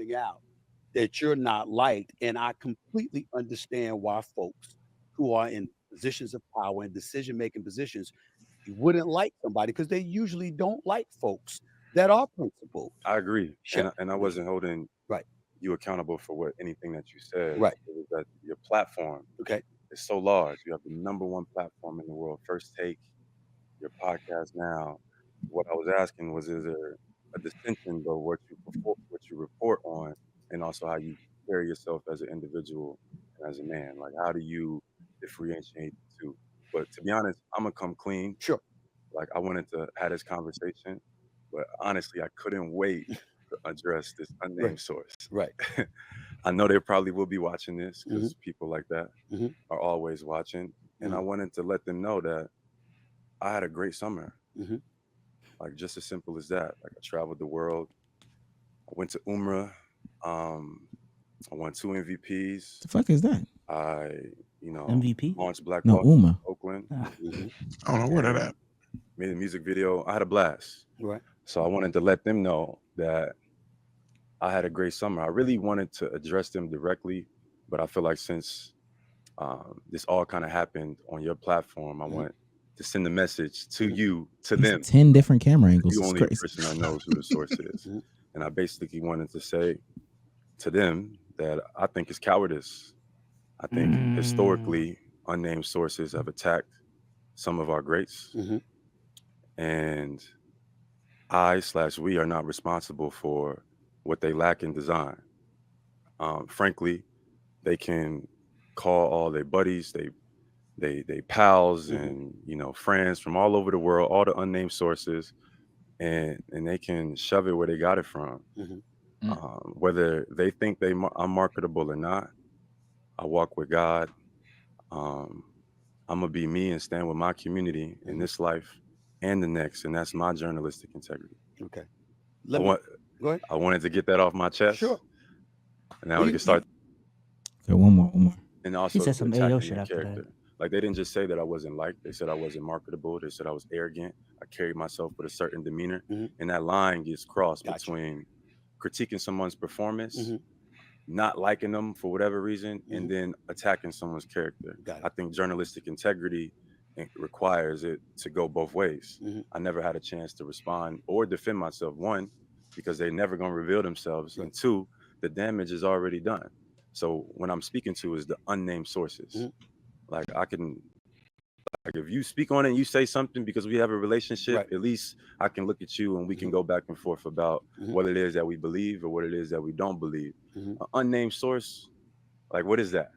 coming out that you're not liked. And I completely understand why folks who are in positions of power and decision making positions, you wouldn't like somebody because they usually don't like folks that are principled. I agree, Sure. and I wasn't holding Right. you accountable for what anything that you said. Right. It was that your platform Okay. is so large. You have the number one platform in the world. First Take, your podcast now. What I was asking was, is there a distinction of what you report on, and also how you carry yourself as an individual and as a man? Like, how do you differentiate the two? But to be honest, I'm gonna come clean. Sure. Like, I wanted to have this conversation, but honestly, I couldn't wait to address this Right. unnamed source. Right. I know they probably will be watching this Hmm. because people like that Hmm. are always watching, and I Hmm. wanted to let them know that I had a great summer. Hmm. Like, just as simple as that. Like, I traveled the world. I went to Umrah. Um, I won 2 MVPs. The fuck is that? I, you know, MVP? launched Black No, Box in Uma. Oakland. Hmm. I don't know where that And at. made a music video. I had a blast. Right. So I wanted to let them know that I had a great summer. I really wanted to address them directly, but I feel like since this all kind of happened on your platform, I want to send a message to you, to them. 10 different camera angles. You It's only crazy. person that knows who the source is. And I basically wanted to say to them that I think it's cowardice. I think historically, unnamed sources have attacked some of our greats. Hmm. And we are not responsible for what they lack in design. Frankly, they can call all their buddies, they pals, and friends from all over the world, all the unnamed sources, and they can shove it where they got it from. Hmm. Whether they think I'm marketable or not, I walk with God. I'm gonna be me and stand with my community in this life and the next, and that's my journalistic integrity. Okay. I Go ahead. wanted to get that off my chest. Sure. And now we can start. Okay, one more. And also He said some attacking AO the shit after character. Like, they didn't just say that I wasn't liked. They said I wasn't marketable. They said I was arrogant. I carried myself with a certain demeanor. And that line gets crossed between critiquing someone's performance, not liking them for whatever reason, and then attacking someone's character. I think journalistic integrity requires it to go both ways. I never had a chance to respond or defend myself. One, because they're never going to reveal themselves. And two, the damage is already done. So when I'm speaking to is the unnamed sources. Like, if you speak on it and you say something because we have a relationship, at least I can look at you and we can go back and forth about what it is that we believe or what it is that we don't believe. An unnamed source, like, what is that?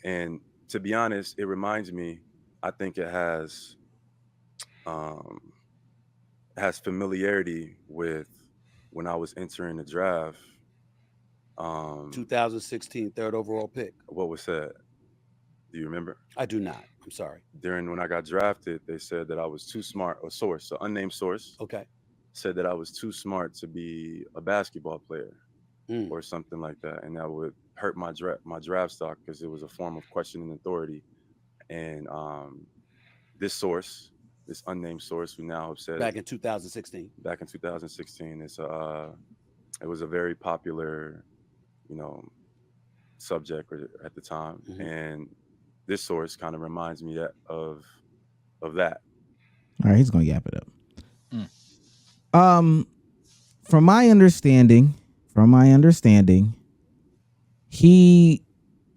And to be honest, it reminds me, I think it has familiarity with when I was entering the draft. 2016 third overall pick. What was said? Do you remember? I do not. I'm sorry. When I got drafted, they said that I was too smart. A source, an unnamed source, Okay. said that I was too smart to be a basketball player or something like that, and that would hurt my draft stock because it was a form of questioning authority. And this source, this unnamed source, we now have said back in 2016. Back in 2016, it was a very popular, subject at the time, and this source kind of reminds me of that. All right, he's gonna yap it up. From my understanding,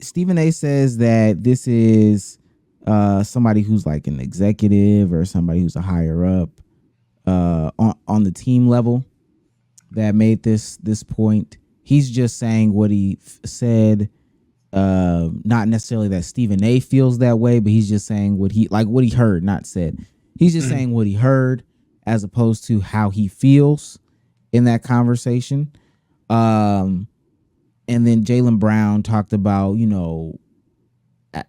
Stephen A says that this is somebody who's like an executive or somebody who's a higher up on the team level that made this point. He's just saying what he said. Not necessarily that Stephen A feels that way, but he's just saying what he heard, not said. He's just saying what he heard as opposed to how he feels in that conversation. And then Jaylen Brown talked about,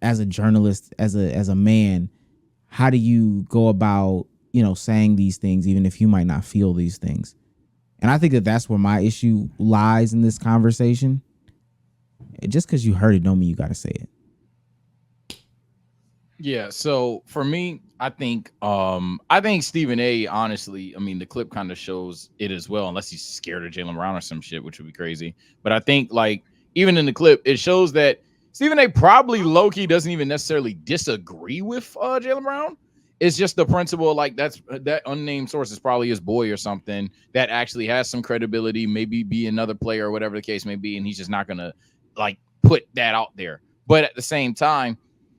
as a journalist, as a man, how do you go about, saying these things, even if you might not feel these things? And I think that that's where my issue lies in this conversation. Just because you heard it don't mean you got to say it. Yeah, so for me, I think Stephen A, honestly, I mean the clip kind of shows it as well, unless he's scared of Jaylen Brown or some shit, which would be crazy. But I think like even in the clip, it shows that Stephen A probably low-key doesn't even necessarily disagree with Jaylen Brown. It's just the principle, like that unnamed source is probably his boy or something that actually has some credibility, maybe be another player or whatever the case may be, and he's just not gonna like put that out there. But at the same time,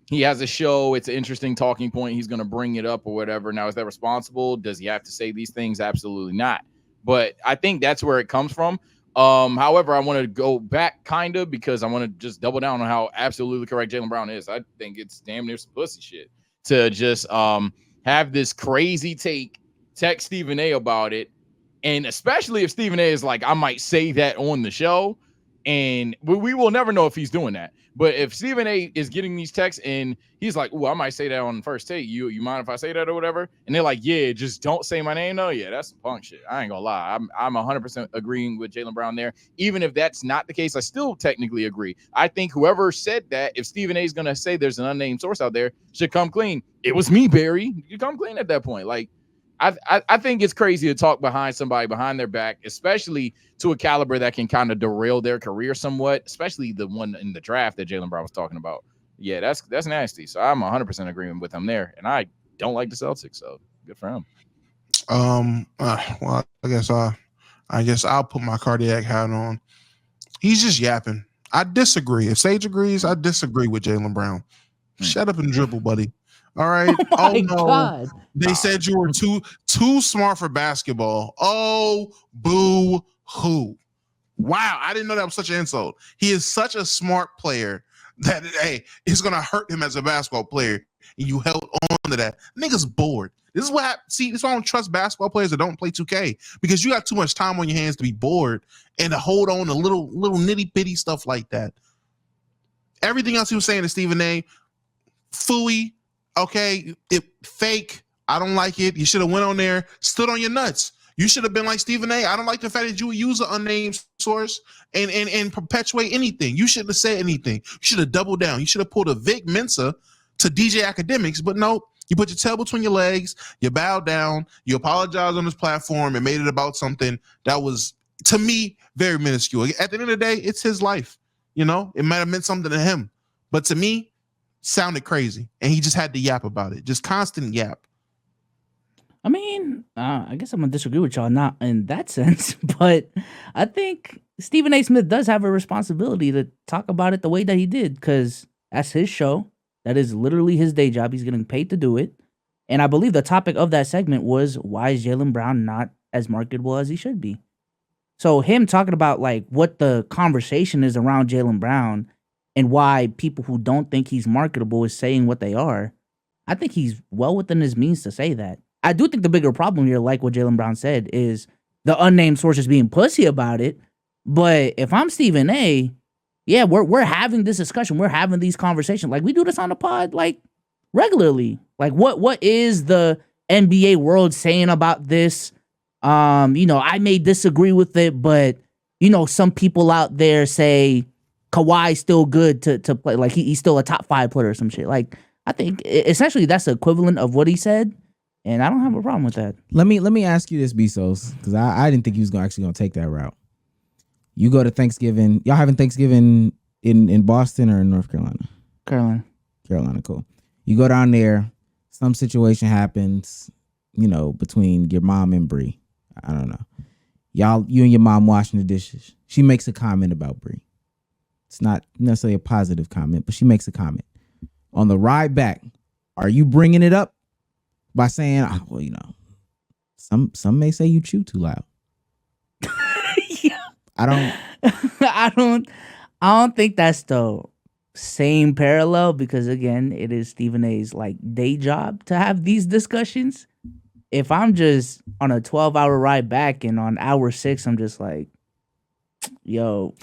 he has a show. It's an interesting talking point. He's going to bring it up or whatever. Now, is that responsible? Does he have to say these things? Absolutely not. But I think that's where it comes from. However, I want to go back kind of because I want to just double down on how absolutely correct Jaylen Brown is. I think it's damn near some pussy shit to just have this crazy take, text Stephen A about it. And especially if Stephen A is like, I might say that on the show. And we will never know if he's doing that. But if Stephen A is getting these texts and he's like, "Oh, I might say that on the first take. You mind if I say that or whatever?" And they're like, "Yeah, just don't say my name." No, yeah, that's some punk shit. I ain't gonna lie. I'm 100% agreeing with Jaylen Brown there. Even if that's not the case, I still technically agree. I think whoever said that, if Stephen A is gonna say there's an unnamed source out there, should come clean. It was me, Barry. You come clean at that point. Like, I think it's crazy to talk behind somebody behind their back, especially to a caliber that can kind of derail their career somewhat, especially the one in the draft that Jaylen Brown was talking about. Yeah, that's nasty. So I'm 100% agreeing with him there, and I don't like the Celtics, so good for him. Well, I guess I'll put my cardiac hat on. He's just yapping. I disagree. If Sage agrees, I disagree with Jaylen Brown. Shut up and dribble, buddy. All right. Oh my God. They said you were too smart for basketball. Oh, boo hoo. Wow, I didn't know that was such an insult. He is such a smart player that it's gonna hurt him as a basketball player. And you held on to that. Nigga's bored. This is why I don't trust basketball players that don't play 2K, because you got too much time on your hands to be bored and to hold on to little nitty-bitty stuff like that. Everything else he was saying to Stephen A, phooey. Okay, it fake. I don't like it. You should have went on there, stood on your nuts. You should have been like Stephen A. I don't like the fact that you would use an unnamed source and perpetuate anything. You shouldn't have said anything. You should have doubled down. You should have pulled a Vic Mensa to DJ Academics, but no, you put your tail between your legs, you bowed down, you apologized on this platform and made it about something that was, to me, very minuscule. At the end of the day, it's his life. You know, it might have meant something to him, but to me, sounded crazy, and he just had to yap about it. Just constant yap. I mean, I guess I'm gonna disagree with y'all, not in that sense, but I think Stephen A. Smith does have a responsibility to talk about it the way that he did, because that's his show. That is literally his day job. He's getting paid to do it. And I believe the topic of that segment was, why is Jaylen Brown not as marketable as he should be? So him talking about like what the conversation is around Jaylen Brown and why people who don't think he's marketable is saying what they are, I think he's well within his means to say that. I do think the bigger problem here, like what Jaylen Brown said, is the unnamed sources being pussy about it. But if I'm Stephen A., yeah, we're having this discussion. We're having these conversations. Like, we do this on the pod, like, regularly. Like, what is the NBA world saying about this? I may disagree with it, but, some people out there say Kawhi's still good to play. Like, he's still a top 5 player or some shit. Like, I think essentially that's the equivalent of what he said, and I don't have a problem with that. Let me ask you this, Bezos, because I didn't think he was actually going to take that route. You go to Thanksgiving. Y'all having Thanksgiving in Boston or in North Carolina? Carolina, cool. You go down there. Some situation happens, between your mom and Bree. I don't know. You and your mom washing the dishes. She makes a comment about Bree. It's not necessarily a positive comment, but she makes a comment. On the ride back, are you bringing it up by saying, oh, well, some may say you chew too loud? Yeah. I don't think that's the same parallel, because again, it is Stephen A's like day job to have these discussions. If I'm just on a 12-hour ride back and on hour 6, I'm just like, yo,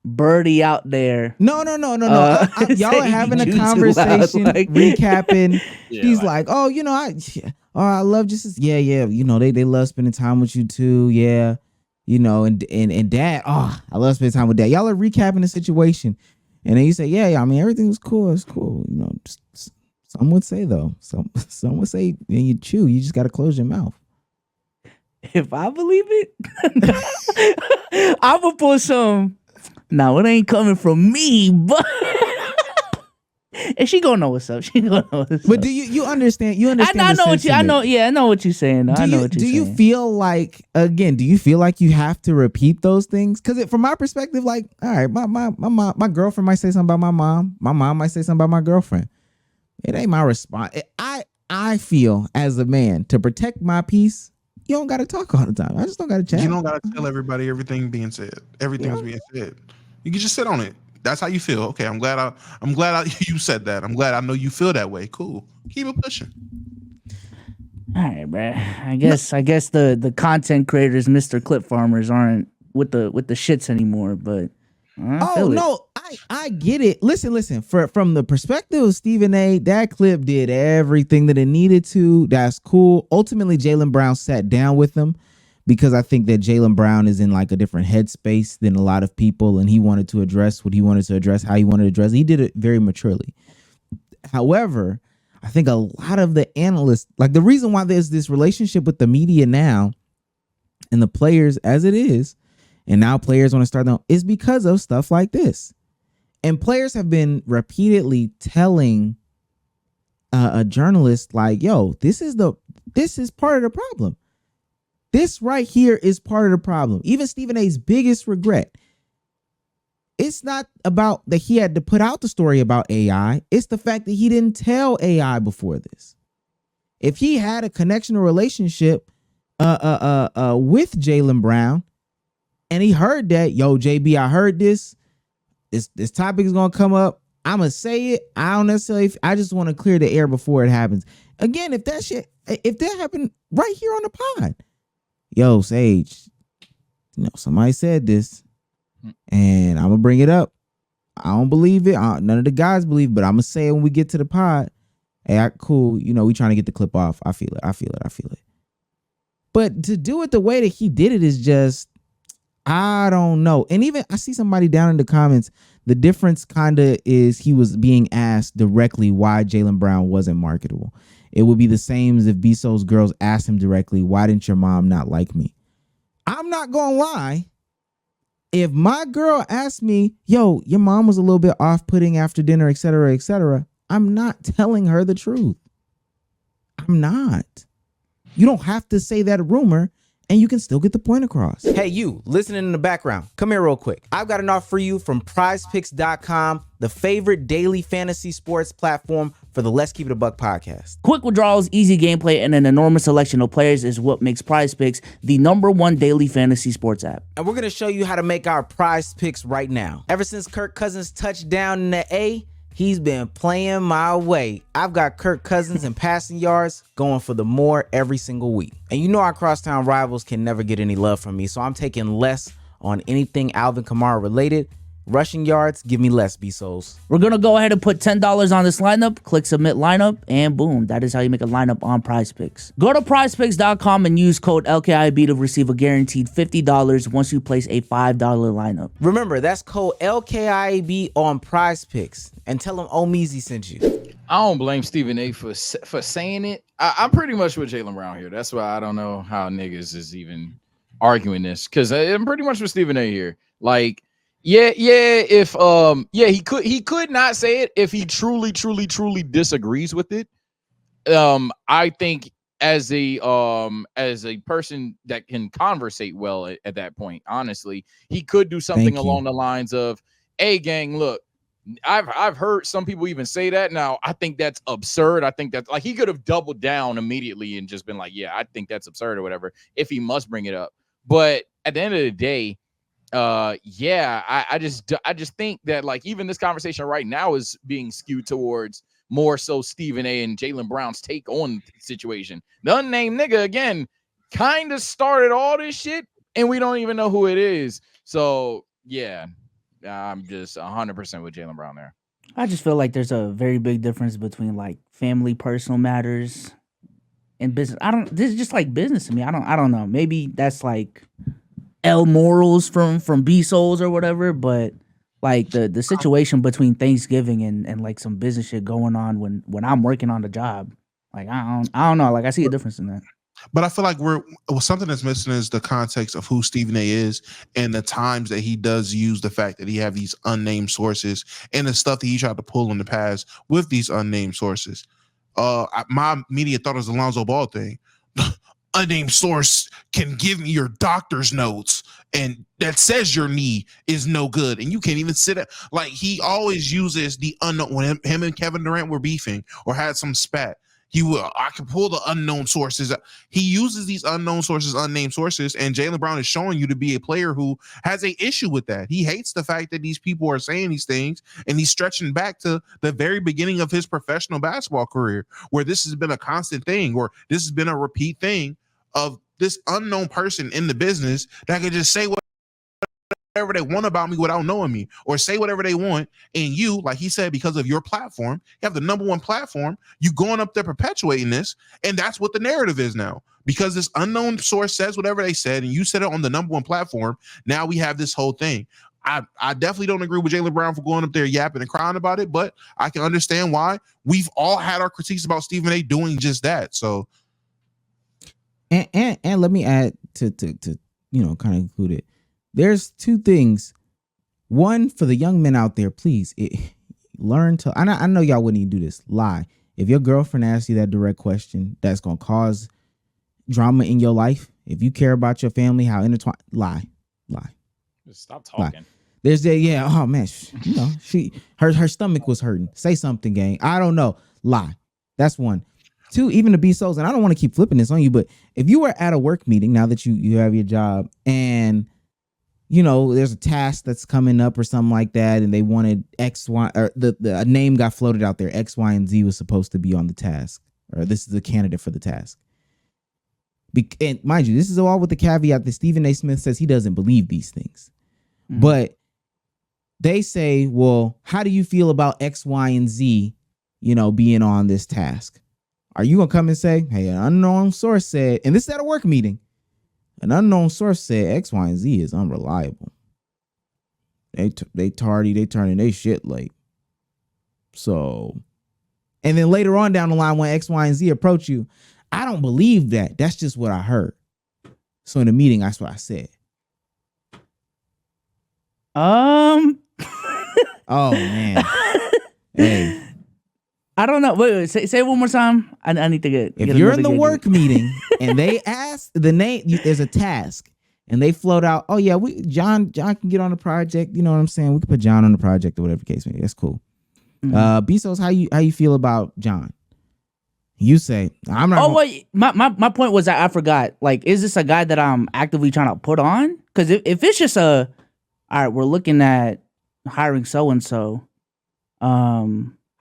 Birdie out there. No. Y'all are having a conversation, like, recapping. Yeah, he's like, oh, I love just, yeah. They love spending time with you too. Yeah. And dad, I love spending time with dad. Y'all are recapping the situation. And then you say, yeah, I mean, everything was cool. It's cool. Some would say though. Some would say when you chew, you just got to close your mouth. If I believe it, I'm gonna put some. Now it ain't coming from me, but and she gonna know what's up. She gonna know what's up. But do you understand? You understand? I know what you. I know. Yeah, I know what you're saying. I know what you're saying. Do you feel like again? Do you feel like you have to repeat those things? Because from my perspective, like, all right, my girlfriend might say something about my mom. My mom might say something about my girlfriend. It ain't my response. I feel as a man to protect my peace. You don't got to talk all the time. I just don't got to chat. You don't got to tell everybody everything being said. Everything's being said. You can just sit on it. That's how you feel. Okay, I'm glad you said that. I'm glad I know you feel that way. Cool. Keep it pushing. All right, bro. I guess the content creators, Mr. Clip Farmers, aren't with the shits anymore. But I get it. Listen. From the perspective of Stephen A, that clip did everything that it needed to. That's cool. Ultimately, Jaylen Brown sat down with him because I think that Jaylen Brown is in like a different headspace than a lot of people, and he wanted to address what he wanted to address, how he wanted to address it. He did it very maturely. However, I think a lot of the analysts, like the reason why there's this relationship with the media now and the players as it is, and now players want to start them, is because of stuff like this. And players have been repeatedly telling a journalist like, yo, this is part of the problem. This right here is part of the problem. Even Stephen A's biggest regret. It's not about that he had to put out the story about AI. It's the fact that he didn't tell AI before this. If he had a connection or relationship with Jaylen Brown, and he heard that, yo, JB, I heard this topic is gonna come up. I'm gonna say it. I don't necessarily. I just want to clear the air before it happens. Again, if that happened right here on the pod, yo, Sage, somebody said this, and I'm gonna bring it up. I don't believe it. None of the guys believe, but I'm gonna say it when we get to the pod. Hey, cool. We trying to get the clip off. I feel it. But to do it the way that he did it is just, I don't know. And even I see somebody down in the comments, the difference kind of is he was being asked directly why Jaylen Brown wasn't marketable. It would be the same as if Bezos girls asked him directly, why didn't your mom not like me? I'm not going to lie. If my girl asked me, yo, your mom was a little bit off-putting after dinner, et cetera, I'm not telling her the truth. I'm not. You don't have to say that rumor, and you can still get the point across. Hey, you listening in the background, come here real quick. I've got an offer for you from PrizePicks.com, the favorite daily fantasy sports platform for the Let's Keep It a Buck podcast. Quick withdrawals, easy gameplay, and an enormous selection of players is what makes PrizePicks the #1 daily fantasy sports app. And we're going to show you how to make our PrizePicks right now. Ever since Kirk Cousins touched down in the A, he's been playing my way. I've got Kirk Cousins and passing yards going for the more every single week. And our crosstown rivals can never get any love from me, so I'm taking less on anything Alvin Kamara related. Rushing yards, give me less, B-Souls. We're going to go ahead and put $10 on this lineup, click submit lineup, and boom, that is how you make a lineup on PrizePicks. Go to PrizePicks.com and use code LKIB to receive a guaranteed $50 once you place a $5 lineup. Remember, that's code LKIB on PrizePicks, and tell them Omeezy sent you. I don't blame Stephen A for saying it. I'm pretty much with Jaylen Brown here. That's why I don't know how niggas is even arguing this, because I'm pretty much with Stephen A here. Like, if he could not say it if he truly disagrees with it. I think as a person that can conversate well at that point, honestly, he could do something along the lines of, "Hey, gang, look, I've heard some people even say that. Now, I think that's absurd. I think that's like," he could have doubled down immediately and just been like, "Yeah, I think that's absurd," or whatever, if he must bring it up. But at the end of the day, I just think that, like, even this conversation right now is being skewed towards more so Stephen A and Jaylen Brown's take on the situation. The unnamed nigga, again, kind of started all this shit, and we don't even know who it is. So yeah, I'm just 100% with Jaylen Brown there. I just feel like there's a very big difference between like family, personal matters, and business. This is just like business to me. I don't know. Maybe that's like L morals from B-Souls or whatever, but like the situation between Thanksgiving and like some business shit going on when I'm working on the job. Like I don't know. Like I see a difference in that. But I feel like something that's missing is the context of who Stephen A is and the times that he does use the fact that he have these unnamed sources and the stuff that he tried to pull in the past with these unnamed sources. My immediate thought was the Lonzo Ball thing. Unnamed source can give me your doctor's notes and that says your knee is no good and you can't even sit at, like he always uses the unknown. When him and Kevin Durant were beefing or had some spat, I can pull the unknown sources. He uses these unknown sources, unnamed sources, and Jaylen Brown is showing you to be a player who has an issue with that. He hates the fact that these people are saying these things, and he's stretching back to the very beginning of his professional basketball career, where this has been a constant thing, or this has been a repeat thing of this unknown person in the business that could just say whatever they want about me without knowing me, or say whatever they want. And you, like he said, because of your platform, you have the number one platform, you going up there perpetuating this. And that's what the narrative is now, because this unknown source says whatever they said, and you said it on the number one platform. Now we have this whole thing. I definitely don't agree with Jaylen Brown for going up there yapping and crying about it, but I can understand why. We've all had our critiques about Stephen A doing just that. So, and let me add to kind of include it. There's two things. One, for the young men out there, please learn to. I know y'all wouldn't even do this. Lie. If your girlfriend asks you that direct question, that's gonna cause drama in your life. If you care about your family, how intertwined. Lie. Just stop talking. Lie. There's that. Yeah. Oh man. Her stomach was hurting. Say something, gang. I don't know. Lie. That's one. Two, even to be so, and I don't want to keep flipping this on you, but if you were at a work meeting now that you have your job and there's a task that's coming up or something like that, and they wanted X, Y, or a name got floated out there. X, Y, and Z was supposed to be on the task, or this is the candidate for the task. And mind you, this is all with the caveat that Stephen A. Smith says he doesn't believe these things. Mm-hmm. But they say, well, how do you feel about X, Y, and Z, being on this task? Are you going to come and say, hey, an unknown source said, and this is at a work meeting, an unknown source said X, Y, and Z is unreliable. They tardy, they turning they shit late. So, and then later on down the line when X, Y, and Z approach you, I don't believe that. That's just what I heard. So in the meeting, that's what I said. Oh man. Hey. I don't know. Wait, say it one more time. I need to get. If you're in the work meeting and they ask the name, there's a task, and they float out. Oh yeah, John can get on the project. You know what I'm saying? We could put John on the project or whatever the case may be. That's cool. Mm-hmm. Bezos, how you feel about John? You say I'm not. Oh wait, my point was that I forgot. Like, is this a guy that I'm actively trying to put on? Because if it's just all right, we're looking at hiring so and so.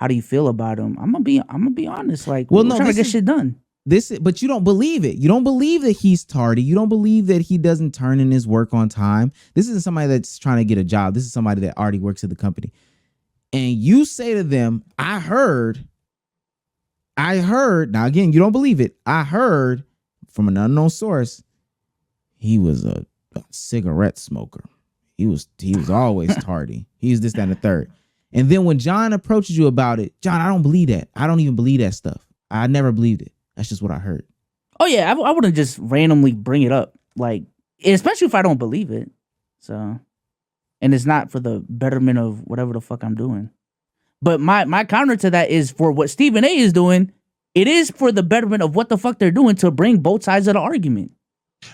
How do you feel about him? I'm gonna be honest. Like, we're trying to get shit done. But you don't believe it. You don't believe that he's tardy. You don't believe that he doesn't turn in his work on time. This isn't somebody that's trying to get a job. This is somebody that already works at the company. And you say to them, I heard. Now again, you don't believe it. I heard from an unknown source, he was a cigarette smoker. He was always tardy. He was this, that, and the third. And then when John approaches you about it, John, I don't believe that. I don't even believe that stuff. I never believed it. That's just what I heard. Oh yeah, I wouldn't just randomly bring it up, like, especially if I don't believe it. So, and it's not for the betterment of whatever the fuck I'm doing. But my counter to that is for what Stephen A is doing. It is for the betterment of what the fuck they're doing to bring both sides of the argument.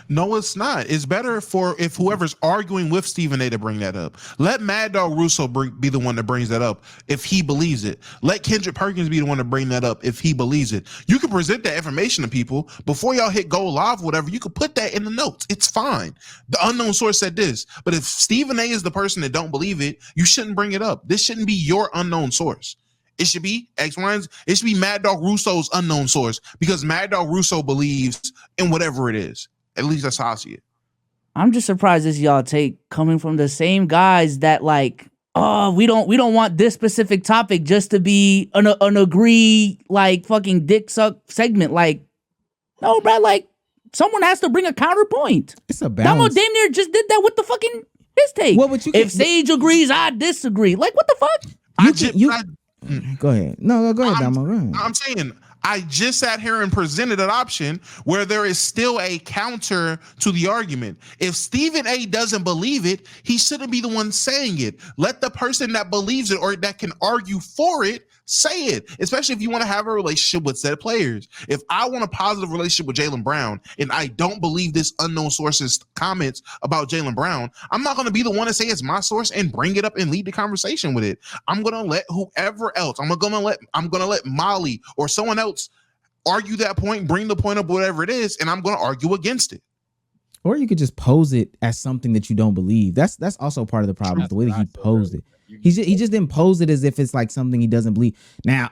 No, it's not. It's better if whoever's arguing with Stephen A to bring that up. Let Mad Dog Russo be the one that brings that up if he believes it. Let Kendrick Perkins be the one to bring that up if he believes it. You can present that information to people before y'all hit go live, whatever. You could put that in the notes. It's fine. The unknown source said this, but if Stephen A is the person that don't believe it, you shouldn't bring it up. This shouldn't be your unknown source. It should be X, Y, and Z. It should be Mad Dog Russo's unknown source because Mad Dog Russo believes in whatever it is. At least that's how I see it. I'm just surprised this y'all take coming from the same guys that like, oh, we don't want this specific topic just to be an agree like fucking dick suck segment. Like, no, bro, like someone has to bring a counterpoint. It's a balance. Damo damn near just did that with the fucking his take. Well, but you if Sage agrees, I disagree. Like, what the fuck? Go ahead. No, go ahead, Damo. Go ahead. I'm saying I just sat here and presented an option where there is still a counter to the argument. If Stephen A doesn't believe it, he shouldn't be the one saying it. Let the person that believes it or that can argue for it say it, especially if you want to have a relationship with said players. If I want a positive relationship with Jaylen Brown and I don't believe this unknown source's comments about Jaylen Brown, I'm not going to be the one to say it's my source and bring it up and lead the conversation with it. I'm going to let whoever else, I'm going to let Molly or someone else argue that point, bring the point up, whatever it is, and I'm going to argue against it. Or you could just pose it as something that you don't believe. That's also part of the problem. The way that he posed it. He just didn't pose it as if it's like something he doesn't believe. Now,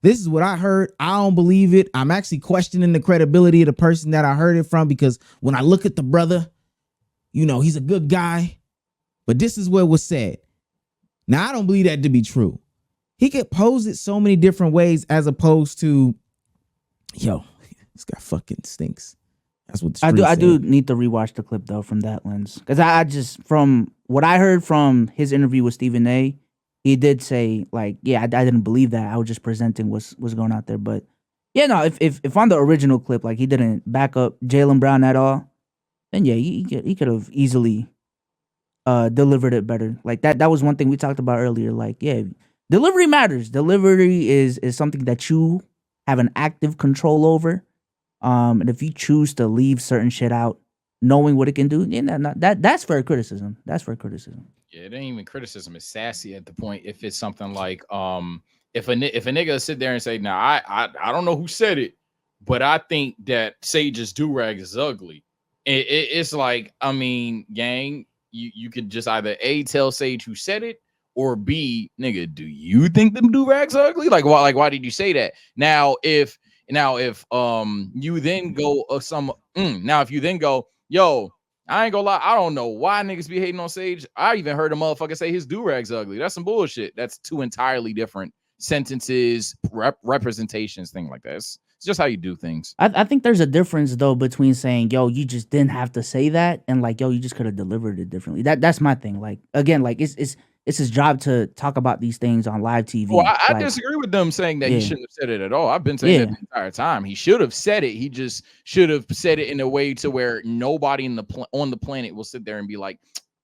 this is what I heard. I don't believe it. I'm actually questioning the credibility of the person that I heard it from, because when I look at the brother, he's a good guy. But this is what was said. Now, I don't believe that to be true. He could pose it so many different ways as opposed to, this guy fucking stinks. That's what I do need to rewatch the clip though from that lens, because I just, from what I heard from his interview with Stephen A, he did say like, I didn't believe that. I was just presenting what's going out there. But yeah, no, if on the original clip like he didn't back up Jaylen Brown at all, then yeah, he could have easily delivered it better. Like that was one thing we talked about earlier. Like, yeah, delivery matters. Delivery is something that you have an active control over. And if you choose to leave certain shit out, knowing what it can do, that's fair criticism. That's fair criticism. Yeah, it ain't even criticism. It's sassy at the point. If it's something like, if a nigga sit there and say, "Now I don't know who said it, but I think that Sage's do-rag is ugly." It's like, I mean, gang, you could just either A, tell Sage who said it, or B, nigga, do you think them do-rags are ugly? Like why did you say that? Now if you then go if you then go, yo, I ain't gonna lie, I don't know why niggas be hating on Sage. I even heard a motherfucker say his do-rag's ugly. That's some bullshit. That's two entirely different sentences, representations, thing like that. It's just how you do things. I think there's a difference though between saying, yo, you just didn't have to say that, and like, yo, you just could have delivered it differently. That's my thing. Like, again, like it's his job to talk about these things on live TV. Well, I disagree with them saying that he shouldn't have said it at all. I've been saying that the entire time. He should have said it. He just should have said it in a way to where nobody on the planet will sit there and be like,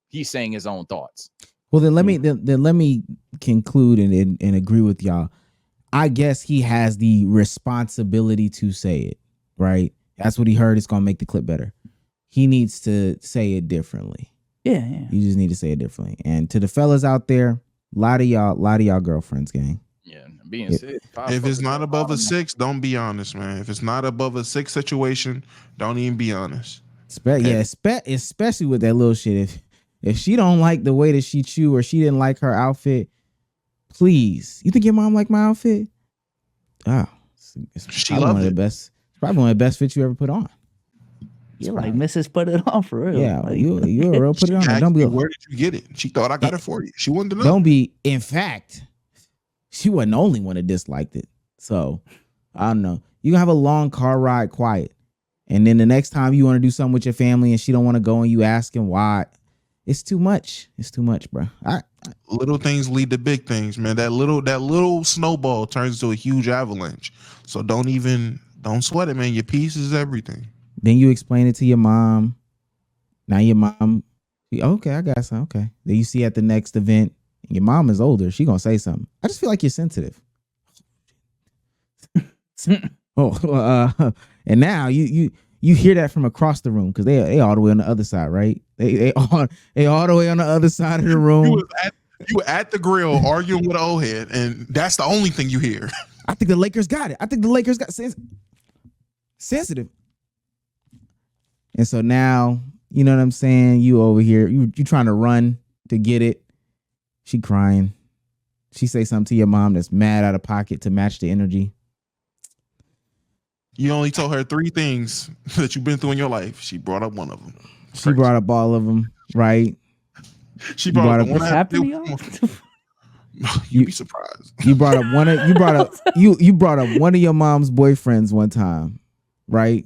he's saying his own thoughts. Well, then let me conclude and agree with y'all. I guess he has the responsibility to say it, right? That's what he heard. It's gonna make the clip better. He needs to say it differently. Yeah. You just need to say it differently. And to the fellas out there, a lot of y'all girlfriends, gang. Yeah, being sick. If it's not above a 6, don't be honest, man. If it's not above a 6 situation, don't even be honest. Especially with that little shit. If she don't like the way that she chew, or she didn't like her outfit, please. You think your mom like my outfit? It's she loved it. It's probably one of the best fits you ever put on. You're like, Mrs. Put it on for real. Yeah, you a real put it on. Don't be. Where did you get it? She thought I got it for you. She wanted to know. Don't be. In fact, she wasn't the only one that disliked it. So I don't know. You can have a long car ride quiet, and then the next time you want to do something with your family and she don't want to go, and you asking why, it's too much. It's too much, bro. Little things lead to big things, man. That little snowball turns into a huge avalanche. So don't sweat it, man. Your peace is everything. Then you explain it to your mom. Now your mom, okay, I got some. Okay. Then you see at the next event, your mom is older. She gonna say something. I just feel like you're sensitive. And now you hear that from across the room, because they all the way on the other side, right? They all the way on the other side of the room. You were at the grill arguing with an old head, and that's the only thing you hear. I think the Lakers got it. I think the Lakers got sensitive. And so now, you know what I'm saying? You over here, you trying to run to get it. She crying. She say something to your mom that's mad out of pocket to match the energy. You only told her 3 things that you've been through in your life. She brought up one of them. She brought up all of them, right? She brought up what's happening, y'all? You'd be surprised. You brought up one of your mom's boyfriends one time, right?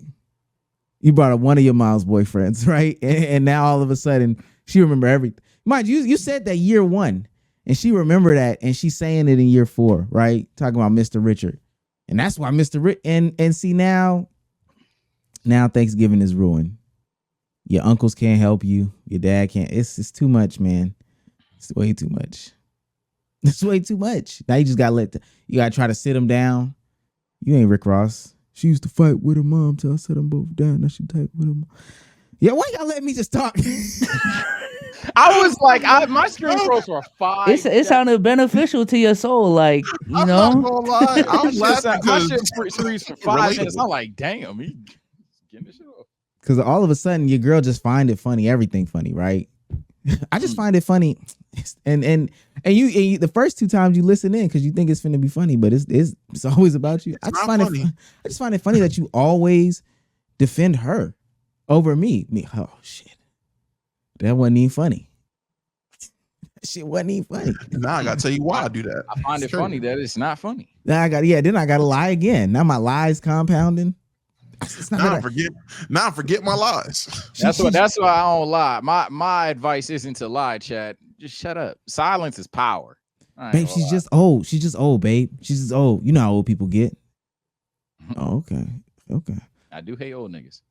You brought up one of your mom's boyfriends, right? And now all of a sudden She remember everything. Mind you, you said that year 1, and she remember that, and she's saying it in year 4, right? Talking about Mr. Richard, and that's why and see now Thanksgiving is ruined. Your uncles can't help you. Your dad can't. It's too much, man. It's way too much. It's way too much. Now you just gotta you gotta try to sit them down. You ain't Rick Ross. She used to fight with her mom till I set them both down. Now she type with them. Yeah, why y'all let me just talk? I was like, my screen froze for 5. It sounded beneficial to your soul, like I'm not gonna lie. I'm laughing my because shit freeze for 5 minutes. I'm like, damn, he getting this shit off. Because all of a sudden your girl just find it funny, everything funny, right? I just find it funny, and you the first 2 times you listen in because you think it's finna be funny, but it's always about you. I just find it funny that you always defend her over me. Oh shit, that wasn't even funny. That shit wasn't even funny. now I gotta tell you why I do that. I find it funny that it's not funny. Then I gotta lie again. Now my lies compounding. It's not Now I forget my lies. That's why I don't lie. My advice isn't to lie, Chad. Just shut up. Silence is power. Babe, she's just old. She's just old, babe. She's just old. You know how old people get. Oh, okay. I do hate old niggas.